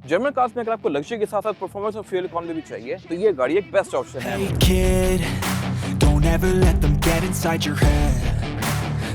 German cars में अगर आपको लग्जरी के साथ साथ परफॉर्मेंस और फ्यूल इकोनॉमी भी चाहिए तो ये गाड़ी एक बेस्ट ऑप्शन है। Hey kid, don't ever let them get inside your head.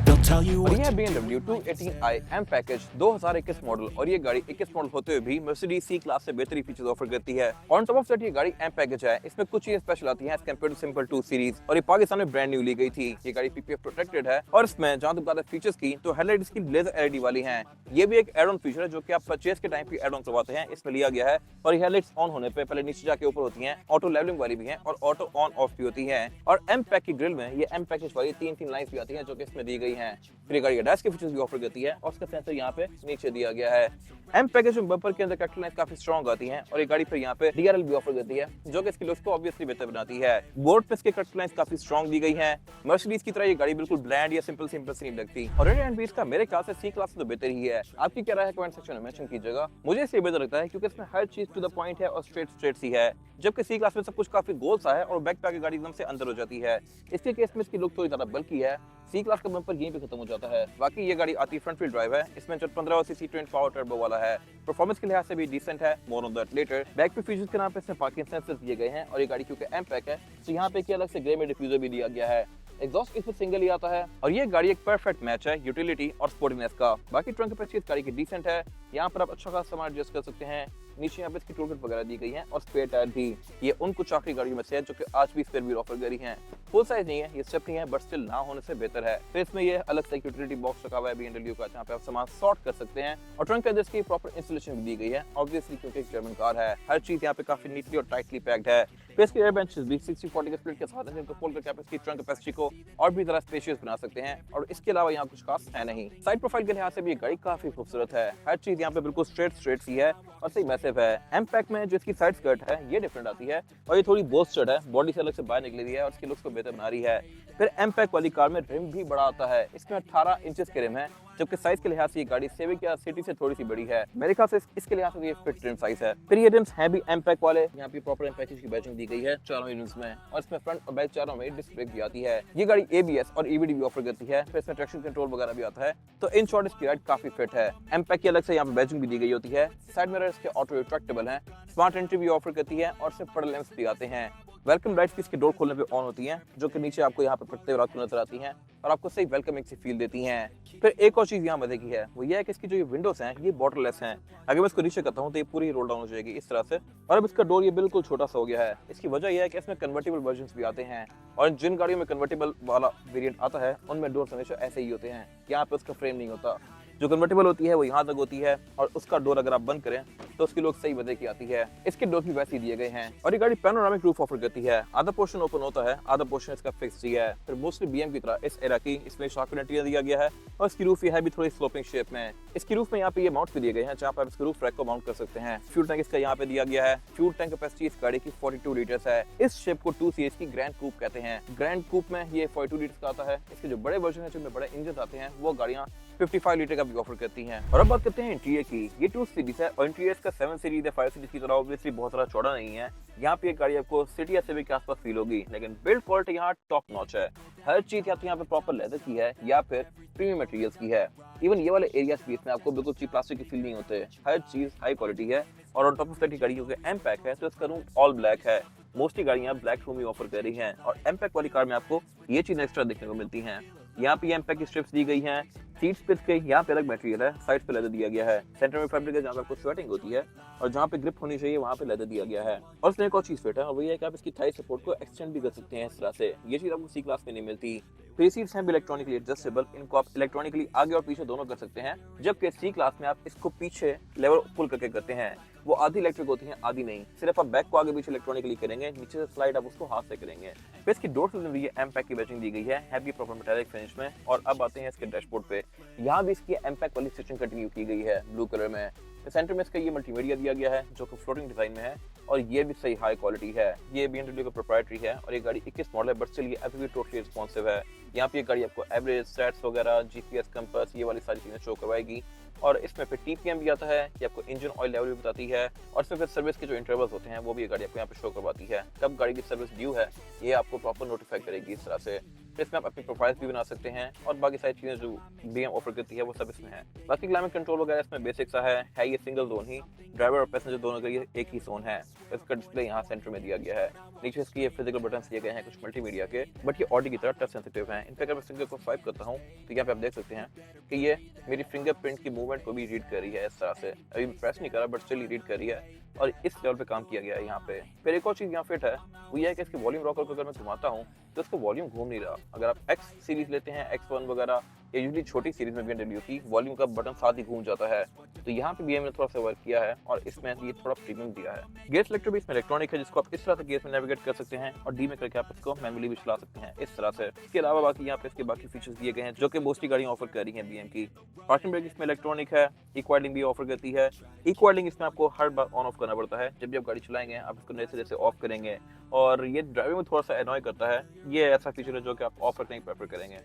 They'll tell you और what ये है to BMW 218i M package 2021 model और ये गाड़ी 21 मॉडल होते हुए भी Mercedes C क्लास से बेहतरीन फीचर्स ऑफर करती है। ऑन टॉप ऑफ दैट ये गाड़ी M पैकेज है, इसमें कुछ चीजें स्पेशल आती हैं as compare to simple 2 series और ये पाकिस्तान में ब्रांड न्यू ली गई थी। ये गाड़ी PPF प्रोटेक्टेड है और इसमें जहां तक बात है फीचर्स की तो हेडलाइट इसकी ब्लेजर LED वाली हैं। ये भी एक एड ऑन फीचर है जो कि आप परचेज के टाइम पे एड ऑन करवाते हैं, इसमें लिया गया है। और ये हेडलाइट्स ऑन होने पे पहले नीचे जाके ऊपर होती हैं, ऑटो लेवलिंग वाली भी हैं और ऑटो ऑन ऑफ भी होती हैं। और M पैक की ग्रिल में ये M पैकेज वाली 3 लाइंस भी आती हैं जो कि इसमें दी गई हैं। फिर ये गाड़ी डैश के फीचर्स भी ऑफर करती है और उसका सेंसर यहाँ पे नीचे दिया गया है। M पैकेज में बम्पर के अंदर कैरेक्टर लाइंस काफी स्ट्रॉन्ग आती हैं और ये गाड़ी फिर यहाँ पे DRL भी ऑफर करती है जो कि इसके लुक्स को ऑब्वियसली बेहतर बनाती है। बोर्ड पे इसके कैरेक्टर लाइंस काफी स्ट्रॉन्ग दी गई हैं। मर्सिडीज की तरह ये गाड़ी बिल्कुल ब्लैंड या सिंपल नहीं लगती और रेड एंड बीच का मेरे ख्याल से C क्लास से तो बेहतर ही है। आपकी क्या राय है कमेंट सेक्शन में मेंशन कीजिएगा। मुझे इसलिए बेहतर लगता है क्योंकि इसमें हर चीज टू द पॉइंट है और स्ट्रेट सी है, जबकि C क्लास में सब कुछ काफी गोल सा है और बैक पे आके गाड़ी एकदम से अंदर हो जाती है। इसके केस में इसकी लुक थोड़ी ज्यादा बल्कि है। C क्लास का बम्पर यहीं पे खत्म हो जाता है। बाकी ये गाड़ी आती फ्रंट व्हील ड्राइव है, इसमें जो 15 सीसी ट्विन पावर टर्बो वाला है। परफॉर्मेंस के लिहाज से भी डिसेंट है, more on that later. Back पे फीचर्स के नाम पे इसमें पार्किंग सेंसर्स दिए गए हैं और ये गाड़ी क्योंकि M पैक है तो यहाँ पे अलग से ग्रे में डिफ्यूजर भी दिया गया है। एग्जॉस्ट इसमें सिंगल ही आता है और ये गाड़ी एक परफेक्ट मैच है यूटिलिटी और स्पोर्टिनेस का। बाकी ट्रंक कैपेसिटी गाड़ी की डिसेंट है, यहाँ पर आप अच्छा खासा सामान एडजस्ट कर सकते हैं। नीचे यहाँ पे इसकी टूल किट वगैरह दी गई है और स्पेयर टायर भी। ये उन कुछ आखिरी गाड़ियों में से है जो कि आज भी स्पेयर व्हील ऑफर करी हैं। फुल साइज नहीं है, ये स्टेप नहीं है, बट स्टिल ना होने से बेहतर है। फिर इसमें ये अलग से यूटिलिटी बॉक्स रखा हुआ है BMW का, जहाँ पे आप सामान सॉर्ट कर सकते हैं और ट्रंक के अंदर इसकी प्रॉपर इंस्टॉलेशन भी दी गई है ऑब्वियसली क्योंकि एक जर्मन कार है। हर चीज यहाँ पे काफी नीटली और टाइटली पैक्ड है। फिर इसके एयर बेंचेस भी 60-40 के स्प्लिट के साथ हैं जिनको फोल्ड करके आप इसकी ट्रंक कैपेसिटी को और भी ज्यादा स्पेशियस बना सकते हैं और इसके अलावा यहाँ कुछ खास है नहीं। साइड प्रोफाइल के लिहाज से भी ये गाड़ी काफी खूबसूरत है। हर चीज यहाँ पे बिल्कुल स्ट्रेट सी है और सही मैसिव है। M पैक में जो इसकी साइड स्कर्ट है ये डिफरेंट आती है और ये थोड़ी बोस्टेड है, बॉडी से अलग से बाहर निकली हुई है और इसके लुक्स को बेहतर बना रही है। फिर M पैक वाली कार में रिम भी बड़ा आता है, इसमें 18 इंचेस के रिम है, जबकि साइज के लिहाज से ये गाड़ी सिविक या सिटी से थोड़ी सी बड़ी है। मेरे ख्याल से इसके लिहाज से ये फिट रिम साइज है। फिर ये रिम्स हैं भी M पैक वाले, यहाँ पे प्रॉपर M पैकेज की बैचिंग दी गई है चारों यूनिट्स में और इसमें फ्रंट और बैक चारों में डिस्क ब्रेक भी आती है। ये गाड़ी ABS और EBD भी ऑफर करती है, फिर इसमें ट्रैक्शन कंट्रोल वगैरह भी आता है। तो इन शॉर्ट इसकी राइड काफी फिट है। M पैक की अलग से यहाँ पे बैचिंग भी दी गई होती है। साइड मिरर इसके ऑटो रिट्रैक्टेबल हैं, स्मार्ट एंट्री भी ऑफर करती है और सिर्फ पड़ल लैंप्स भी आते हैं। वेलकम लाइट्स की इसके डोर खोलने पे ऑन होती हैं जो कि नीचे आपको यहाँ पे फटते हुए रात को नजर आती हैं और आपको सही वेलकमिंग सी फील देती हैं। फिर एक और चीज यहाँ मजे की है वो ये है कि इसकी जो ये विंडोज हैं ये बॉटरलेस हैं। अगर मैं इसको नीचे करता हूँ तो ये पूरी रोल डाउन हो जाएगी इस तरह से और अब इसका डोर ये बिल्कुल छोटा सा हो गया है। इसकी वजह यह है कि इसमें कन्वर्टेबल वर्जन भी आते हैं और जिन गाड़ियों में कन्वर्टेबल वाला वेरिएंट आता है उनमें डोर हमेशा ऐसे ही होते हैं, यहाँ पे उसका फ्रेम नहीं होता। जो कन्वर्टेबल होती है वो यहाँ तक होती है और उसका डोर अगर आप बंद करें तो उसकी लुक सही वजह की आती है। इसके डोर भी वैसे ही दिए गए हैं और ये गाड़ी पैनोरामिक रूफ ऑफर करती है। आधा पोर्शन ओपन होता है, आधा पोर्शन इसका फिक्स ही है। फिर मोस्टली BM की तरह इस एरा की इसमें शार्क इंटीरियर दिया गया है और इसकी रूफ ये है भी थोड़ी स्लोपिंग शेप में। इसकी रूफ में यहाँ पे ये माउंट भी दिए गए हैं जहाँ पर आप इसके रूफ रैक को माउंट कर सकते हैं। फ्यूल टैंक इसका यहाँ पे दिया गया है। फ्यूल टैंक कैपेसिटी इस गाड़ी की 42 लीटर्स है। इस शेप को 2 सीरीज की ग्रैंड कूप कहते हैं। ग्रैंड कूप में ये 42 लीटर्स का आता है। इसके जो बड़े वर्जन है जिनमें बड़े इंजन आते हैं वो गाड़ियाँ 55 लीटर का भी ऑफर करती हैं। और अब बात करते हैं इंटीरियर की। ये 2 सीरीज है और इंटीरियर का 7 सीरीज या 5 सीरीज की तरह ऑब्वियसली बहुत सारा चौड़ा नहीं है। यहाँ पे एक गाड़ी आपको सिटी या सिविक के आसपास फील होगी, लेकिन बिल्ड क्वालिटी यहाँ टॉप नॉच है। हर चीज या तो यहाँ पे प्रॉपर लेदर की है या फिर प्रीमियम मटेरियल्स की है। इवन ये वाले एरिया स्पेस में आपको बिल्कुल चीप प्लास्टिक की फील नहीं होते। हर चीज हाई क्वालिटी है और ऑन टॉप ऑफ दैट गाड़ी क्योंकि M पैक है तो इसका रूम ऑल ब्लैक है। मोस्टली गाड़ियाँ ब्लैक रूम ही ऑफर कर रही हैं और M पैक वाली कार में आपको ये चीज एक्स्ट्रा देखने को मिलती है। यहाँ पे M पैक की स्ट्रिप्स दी गई हैं, सीट्स पे इसके यहाँ पे अलग मटेरियल है, साइड पे लेदर दिया गया है। सेंटर में फैब्रिक है जहाँ पे आपको स्वेटिंग होती है और जहाँ पे ग्रिप होनी चाहिए वहाँ पे लेदर दिया गया है। और इसमें एक और चीज फिट है और वही है कि आप इसकी थाई सपोर्ट को एक्सटेंड भी कर सकते हैं इस तरह से। ये चीज आपको C क्लास में नहीं मिलती। फिर सीट्स हैं भी इलेक्ट्रॉनिकली एडजस्टेबल, इनको आप इलेक्ट्रॉनिकली आगे और पीछे दोनों कर सकते हैं, जबकि C क्लास में आप इसको पीछे लेवल पुल करके करते हैं। वो आधी इलेक्ट्रिक होती हैं आधी नहीं, सिर्फ आप बैक को आगे पीछे इलेक्ट्रॉनिकली करेंगे, नीचे से स्लाइड आप उसको हाथ से करेंगे। फिर इसकी डोर में भी M पैक की बैचिंग दी गई है भी प्रॉपर मेटालिक फिनिश में। और अब आते हैं इसके डैशबोर्ड पे, यहाँ भी इसकी M पैक वाली स्टिचिंग कंटिन्यू की गई है ब्लू कलर में। सेंटर में इसका ये मल्टीमीडिया दिया गया है जो कि फ्लोटिंग डिजाइन में है और ये भी सही हाई क्वालिटी है। ये BMW का प्रोप्राइटरी है और ये गाड़ी 21 मॉडल है बट स्टिल ये अभी भी टोटली रिस्पॉन्सिव है। यहाँ पे ये गाड़ी आपको एवरेज, स्टैट्स वगैरह, GPS, कंपास ये वाली सारी चीजें शो करवाएगी और इसमें फिर TPM भी आता है, ये आपको इंजन ऑयल लेवल भी बताती है और इसमें फिर सर्विस के जो इंटरवल्स होते हैं वो भी ये गाड़ी आपको यहाँ पे शो करवाती है। कब गाड़ी की सर्विस ड्यू है ये आपको प्रॉपर नोटिफाई करेगी इस तरह से। इसमें आप अपनी प्रोफाइल्स भी बना सकते हैं और बाकी सारी चीज़ें जो BM ऑफर करती है वो सब इसमें है। बाकी क्लाइमेट कंट्रोल वगैरह इसमें बेसिक सा है ये सिंगल जोन ही, ड्राइवर और पैसेंजर दोनों के लिए एक ही जोन है। इसका डिस्प्ले यहाँ सेंटर में दिया गया है। नीचे इसकी ये फिजिकल बटन दिए गए हैं कुछ मल्टीमीडिया के, बट ये ऑडी की तरह टच सेंसिटिव हैं। इनफैक्ट अगर मैं फिंगर को स्वाइप करता हूँ तो यहाँ पे आप देख सकते हैं कि ये मेरी फिंगरप्रिंट की मूवमेंट को भी रीड कर रही है इस तरह से। अभी प्रेस नहीं कर रहा बट स्टिल रीड कर रही है और इस लेवल पे काम किया गया है यहाँ पे। फिर एक और चीज़ यहाँ फिट है वो ये है कि इसके वॉल्यूम रॉकर को अगर मैं घुमाता हूँ तो इसका वॉल्यूम घूम नहीं रहा। अगर आप X सीरीज लेते हैं, X1 वगैरह या यूजली छोटी सीरीज में BMW की वॉल्यूम का बटन साथ ही घूम जाता है, तो यहाँ पे BM ने थोड़ा सा वर्क किया है और इसमें ये थोड़ा प्रीमियम दिया है। गियर सेलेक्टर भी इसमें इलेक्ट्रॉनिक है जिसको आप इस तरह से गियर में नेविगेट कर सकते हैं और डी में करके आप इसको मैनुअली भी चला सकते हैं इस तरह से। इसके अलावा बाकी यहाँ पे इसके बाकी फीचर्स दिए गए हैं जो कि मोस्टली गाड़ियाँ ऑफर कर रही हैं BM की। पार्किंग ब्रेक इसमें इलेक्ट्रॉनिक है, इक्वाइलिंग भी ऑफर करती है। इक्वाइलिंग इसमें आपको हर बार ऑन ऑफ करना पड़ता है, जब भी आप गाड़ी चलाएंगे आप इसको नए सिरे से ऑफ करेंगे और ये ड्राइविंग में थोड़ा सा एनॉय करता है। ये ऐसा फीचर है जो कि आप ऑफ करने की प्रेफर करेंगे।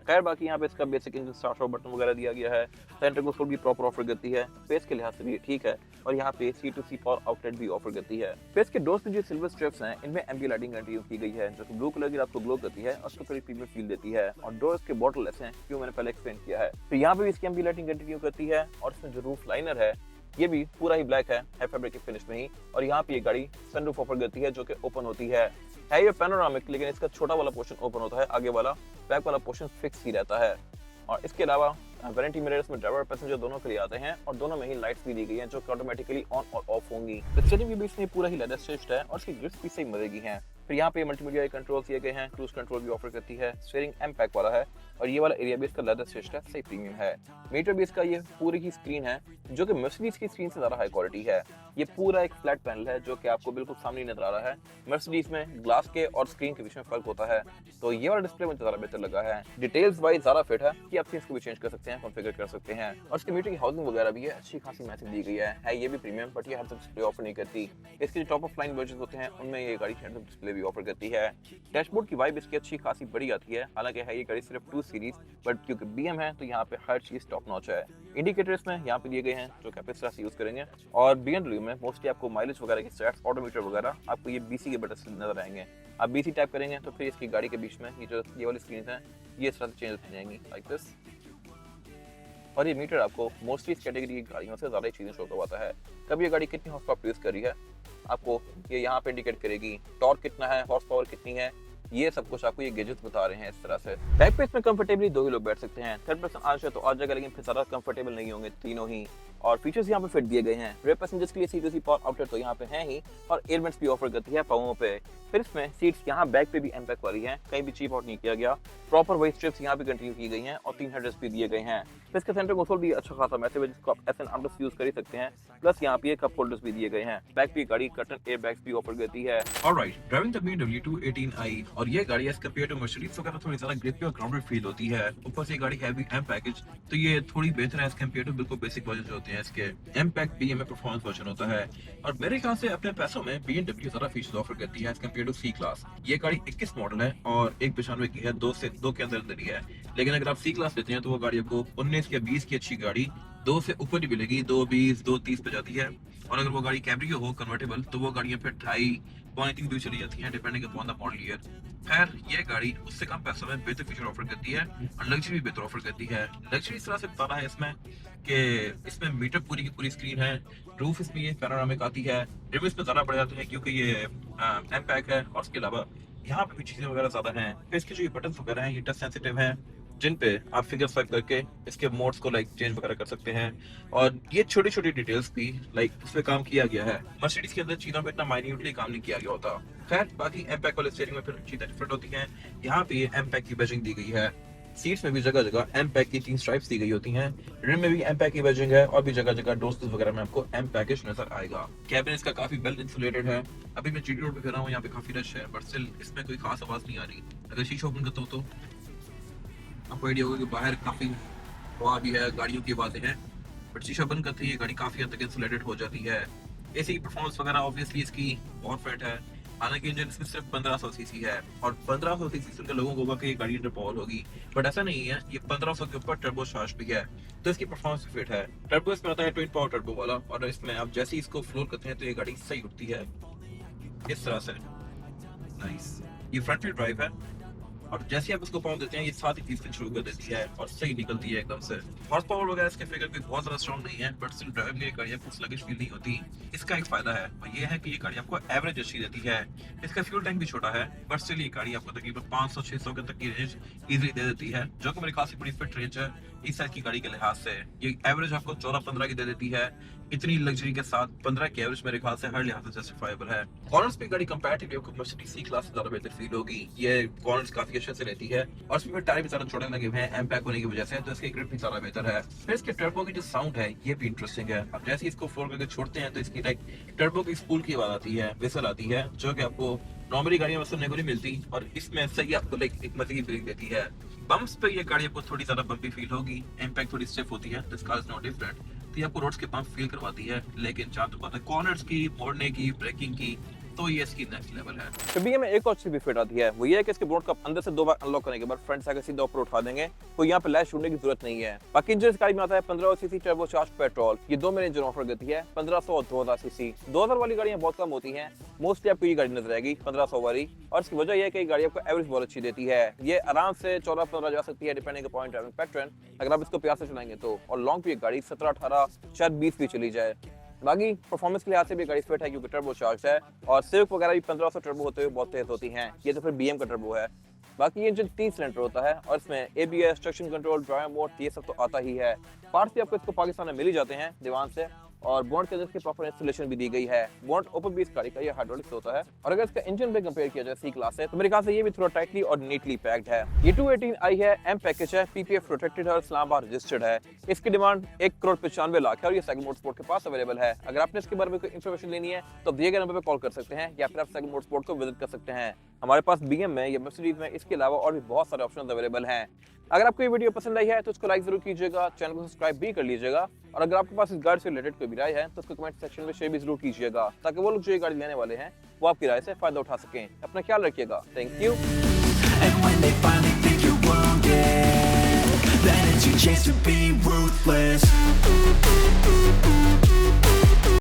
खैर बाकी यहाँ पे इसका basic engine start off button वगैरह दिया गया है। सेंटर कंसोल भी प्रॉपर ऑफर करती है, स्पेस के लिहाज से भी ठीक है और यहाँ पे C2C पावर आउटलेट भी ऑफर करती है। स्पेस के डोर्स में जो सिल्वर स्ट्रिप्स हैं इनमें एम्बिएंट लाइटिंग इंट्रोड्यूस की गई है जो कि ब्लू कलर की आपको ग्लो करती है और उसको थोड़ी प्रीमियम फील देती है और डोर्स के बॉटललेस हैं क्यों मैंने पहले एक्सप्लेन किया है। तो यहाँ पे भी इसकी एम्बिएंट लाइटिंग कंटिन्यू करती है और इसमें जो रूफ लाइनर है ये भी पूरा ही ब्लैक है फैब्रिक के फिनिश में ही। और यहाँ पे ये गाड़ी सनरूफ ऑफर करती है जो कि ओपन होती है ये पैनोरामिक, लेकिन इसका छोटा वाला पोर्शन ओपन होता है, आगे वाला बैक वाला पोर्शन फिक्स ही रहता है। और इसके अलावा वारंटी मिरर्स में ड्राइवर और पैसेंजर दोनों के लिए आते हैं और दोनों में ही लाइट्स भी दी गई हैं जो कि ऑटोमेटिकली ऑन और ऑफ होंगी। स्टीयरिंग भी इसमें पूरा ही लेदर स्टिच्ड है और इसकी ग्रिप्स भी सही मजे की हैं। फिर यहाँ पे मल्टीमीडिया कंट्रोल दिए गए हैं, क्रूज कंट्रोल भी ऑफर करती है। स्टीयरिंग M-PAC वाला है और ये वाला एरिया भी इसका लेदर स्टिच्ड है, सही प्रीमियम है। मीटर भी इसका ये पूरी ही स्क्रीन है जो कि मर्सिडीज की स्क्रीन से ज़्यादा हाई क्वालिटी है। ये पूरा एक फ्लैट पैनल है जो कि आपको बिल्कुल सामने नजर आ रहा है। मर्सिडीज में ग्लास के और स्क्रीन के बीच में फर्क होता है, तो ये वाला डिस्प्ले मुझे ज़्यादा बेहतर लगा है। डिटेल्स वाइज ज़्यादा फिट है कि आप इसको भी चेंज कर सकते हैं, कॉन्फ़िगर कर सकते हैं। और इसके मीटर की हाउसिंग वगैरह भी है, अच्छी खासी मैसेज दी गई है ये भी प्रीमियम, बट ये हर सब डिस्प्ले ऑफर नहीं करती। इसके जो टॉप ऑफ लाइन वर्जन होते हैं उनमें ये गाड़ी हेड अप डिस्प्ले भी ऑफर करती है। डैशबोर्ड की वाइब इसकी अच्छी खासी बड़ी आती है, हालांकि है ये गाड़ी सिर्फ 2 सीरीज, बट क्योंकि BM है तो यहाँ पे हर चीज टॉप नॉच है। इंडिकेटर्स में यहाँ पे दिए गए हैं जो कि आप इस तरह से यूज करेंगे और BMW में मोस्टली आपको माइलेज वगैरह की स्टैट्स, ऑडोमीटर वगैरह आपको ये BC के बटन से नजर आएंगे। आप BC टाइप करेंगे तो फिर इसकी गाड़ी के बीच में ये वाली स्क्रीन है ये इस तरह से चेंज होती जाएंगी लाइक दिस। और ये मीटर आपको मोस्टली इस कैटेगरी की गाड़ियों से ज़्यादा चीज़ें शो करवाता है। कभी ये गाड़ी कितनी हॉर्स पावर प्रोड्यूस कर रही है आपको ये यहाँ पे इंडिकेट करेगी, टॉर्क कितना है, हॉर्स पावर कितनी है, ये सब कुछ आपको ये गैजेट्स बता रहे हैं इस तरह से। बैक पे इसमें कंफर्टेबली 2 ही लोग बैठ सकते हैं, थर्ड पर्सन आ जाए तो आ जाएगा, लेकिन फिर ज़्यादा कंफर्टेबल नहीं होंगे तीनों ही। और फीचर्स यहाँ पे फिट दिए गए हैं। रेयर पैसेंजर्स के लिए C2C पावर आउटलेट तो यहाँ पे है ही और एयरवेंट्स भी ऑफर करती है पावों पे। फिर इसमें सीट्स यहाँ बैक पे भी M-PAC वाली हैं, कहीं भी चीप आउट नहीं किया गया, प्रॉपर वही स्ट्रिप्स यहाँ पे कंटिन्यू की गई हैं और 3 हेडरेस्ट भी दिए गए हैं। फिर इसका सेंटर कंसोल भी अच्छा खासा मैसिव है जिसको आप SN आर्मरेस्ट यूज कर ही सकते हैं, प्लस यहाँ पे कप होल्डर्स भी दिए गए हैं। बैक पे गाड़ी कर्टन एयर बैग्स भी ऑफर करती है। Alright, driving the BMW 218i और ये गाड़ी एज कम्पेयर टू मर्सिडीज वगैरह थोड़ी ज्यादा ग्रिपी और ग्राउंडेड फील होती है। ऊपर से गाड़ी हैवी M-पैकेज तो ये थोड़ी बेहतर है एज कम्पेयर टू बिल्कुल बेसिक वर्जन जो होते हैं इसके। M-PAC BM में परफॉर्मेंस वर्जन होता है और मेरे ख्याल से अपने पैसों में BMW ज्यादा फीचर्स ऑफर करती है as compare to C class. ये गाड़ी 21 मॉडल है और 195 की है, 2 के अंदर ही है। लेकिन अगर आप C क्लास लेते हैं तो वो गाड़ी आपको 19 या 20 की अच्छी गाड़ी 2 से ऊपर ही मिलेगी, 220, 230 पे जाती है। और अगर वो गाड़ी कैब्रियो हो कन्वर्टेबल तो वो गाड़ियां फिर 2.5 पौने 3 भी चली जाती हैं depending upon the model year. खैर ये गाड़ी उससे कम पैसों में बेहतर फीचर ऑफर करती है और लग्जरी भी बेहतर ऑफर करती है। लग्जरी इस तरह से बताना है इसमें कि इसमें मीटर पूरी की पूरी स्क्रीन है, रूफ इसमें ये पैनोरामिक आती है, रिम इसमें ज़्यादा बढ़ जाते हैं क्योंकि ये M-PAC है और उसके अलावा यहाँ पे भी चीज़ें वगैरह ज़्यादा हैं। फिर इसके जो ये बटन वगैरह हैं ये टच सेंसिटिव हैं जिन पे आप फिंगर स्वाइप करके इसके मोड्स को चेंज वगैरह कर सकते हैं और ये छोटी छोटी डिटेल्स भी उस पर काम किया गया है। मर्सिडीज के अंदर चीज़ों पे इतना माइन्यूटली काम नहीं किया गया होता। खैर बाकी M-PAC वाले स्टीयरिंग में फिर चीज़ें डिफरेंट होती हैं। यहाँ पे ये M-PAC की बैजिंग दी गई है, सीट्स में भी जगह जगह M-PAC की 3 स्ट्राइप्स दी गई होती हैं, रिम में भी M-PAC की बैजिंग है और भी जगह जगह डोर्स वगैरह में आपको M-PAC नजर आएगा। कैबिन इसका काफी वेल इंसुलेटेड है। अभी मैं GT रोड पे फिर रहा हूँ, यहाँ पे काफी रश है बट स्टिल इसमें कोई खास आवाज नहीं आ रही। अगर शीशा ओपन करता हूँ तो आपको आइडिया होगा कि बाहर काफी हवा भी है, गाड़ियों की आवाजें हैं, बट शीशा बंद करते ही गाड़ी काफी हद तक इंसुलेटेड हो जाती है। एसी की परफॉर्मेंस वगैरह ऑब्वियसली इसकी बहुत फिट है, हालांकि इंजन इसमें सिर्फ 1500 सीसी है और 1500 सीसी सुनकर लोगों को होगा कि ये गाड़ी अंडर पावर होगी, बट ऐसा नहीं है। ये 1500 के ऊपर टर्बो चार्ज भी है तो इसकी परफॉर्मेंस फिट है। टर्बो इसमें आता है ट्विन पावर टर्बो वाला और इसमें आप जैसे ही इसको फ्लोर करते हैं तो ये गाड़ी सही उठती है इस तरह से। नाइस। ये फ्रंट व्हील ड्राइव है और जैसे ही आप इसको पाँव देते हैं ये साथ ही खींचना शुरू कर देती है और सही निकलती है एकदम से। हॉर्स पावर वगैरह इसके फिगर भी बहुत ज्यादा स्ट्रॉन्ग नहीं है, बट स्टिल ड्राइविंग में ये गाड़ी आपको स्लगिश फील नहीं होती। इसका एक फायदा है और ये है कि ये गाड़ी आपको एवरेज अच्छी देती है। इसका फ्यूल टैंक भी छोटा है, बट स्टिल ये गाड़ी आपको तकरीबन 500-600 तक की रेंज इजीली दे देती है, जो कि मेरे ख्याल से बड़ी फिट रेंज है इस साइज की गाड़ी के लिहाज से। ये एवरेज आपको 14-15 की दे देती है। इतनी लग्जरी के साथ 15 की एवरेज मेरे ख्याल से हर लिहाज से जस्टिफाइबल है। कॉर्नर्स पे गाड़ी कंपैरेटिवली आपको मर्सिडीज सी क्लास से ज्यादा बेहतर फील होगी। ये कॉर्नर्स काफी अच्छे से रहती है और इसमें टायर भी ज्यादा छोटे लगे हुए हैं एम पैक होने की वजह से, तो इसकी ग्रिप भी ज्यादा बेहतर है। फिर इसके टर्बो की जो साउंड है ये भी इंटरेस्टिंग है। अब जैसे ही इसको फ्लोर करके छोड़ते हैं तो इसकी लाइक टर्बो की स्पूल की आवाज आती है, विसल आती है, जो कि आपको नॉर्मली गाड़ियों में सुनने को नहीं मिलती और इसमें सही आपको लाइक एक मजे की फीलिंग देती है। बम्प्स पे ये गाड़ी आपको थोड़ी ज्यादा बम्पी फील होगी, इम्पैक्ट थोड़ी स्टिफ होती है, this car is not different, तो ये आपको रोड्स के बम्प फील करवाती है। लेकिन जहाँ तक बात है कॉर्नर्स की, मोड़ने की, ब्रेकिंग की, तो ये इसकी नेक्स्ट लेवल है। तो BM में एक और चीज भी फिट आती है, वो ये है कि इसके बोनट को आप अंदर से 2 बार अनलॉक करने के बाद फ्रंट से आकर सीधा ऊपर उठा देंगे, तो यहाँ पे लैश छोड़ने की जरूरत नहीं है। बाकी इंजन इस गाड़ी में आता है 1500 सीसी टर्बोचार्ज पेट्रोल। ये 2 में इंजन ऑफर करती है, 1500 और 2000 सीसी। 2000 वाली गाड़ियां बहुत कम होती हैं, मोस्टली आपको ये गाड़ी नजर आएगी 1500 वाली, और इसकी वजह यह है कि ये गाड़ी आपको एवरेज बहुत अच्छी देती है। ये आराम से 14-15 जा सकती है डिपेंडिंग अपॉन ड्राइविंग पैटर्न, अगर आप इसको प्यार से चलाएंगे तो। और लॉन्ग पे ये गाड़ी 17-18 शायद 20 भी चली जाए। बाकी परफॉर्मेंस के लिहाज से भी गाड़ी फिट है क्योंकि टर्बो चार्ज है, और सिविक वगैरह भी 1500 टर्बो होते हुए बहुत तेज होती हैं। ये तो फिर BM का टर्बो है। बाकी ये इंजन 3 सिलेंडर होता है और इसमें ABS, traction control, drive mode, ये सब तो आता ही है। पार्ट्स भी आपको इसको पाकिस्तान में मिल ही जाते हैं दीवान से, और बोनट के अंदर इसकी प्रॉपर इंस्टॉलेशन भी दी गई है। बोनट ओपन भी इस गाड़ी का ये हाइड्रोलिक्स होता है, और अगर इसका इंजन पे कंपेयर किया जाए सी क्लास से तो मेरे ख्याल से ये भी थोड़ा टाइटली और नीटली पैक्ड है। ये 218i है, M पैकेज है, PPF प्रोटेक्टेड है और इस्लामाबाद रजिस्टर्ड है। इसकी डिमांड 1,95,00,000 है और ये सेगमेंट मोटरस्पोर्ट के पास अवेलेबल है। अगर आपने इसके बारे में कोई इन्फॉर्मेशन लेनी है तो दिए गए नंबर पे कॉल कर सकते हैं, या फिर आप सेगमेंट मोटरस्पोर्ट को विजिट कर सकते हैं। हमारे पास BM में या मर्सिडीज में इसके अलावा और भी बहुत सारे ऑप्शन अवेलेबल हैं। अगर आपको ये वीडियो पसंद आई है तो इसको लाइक जरूर कीजिएगा, चैनल को सब्सक्राइब भी कर लीजिएगा, और अगर आपके पास इस गाड़ी से रिलेटेड कोई भी राय है तो उसको कमेंट सेक्शन में शेयर भी जरूर कीजिएगा, ताकि वो लोग जो ये गाड़ी लेने वाले हैं वो आपकी राय से फायदा उठा सकें। अपना ख्याल रखिएगा। Thank you. And when they finally think you're wounded, then it's your chance to be ruthless.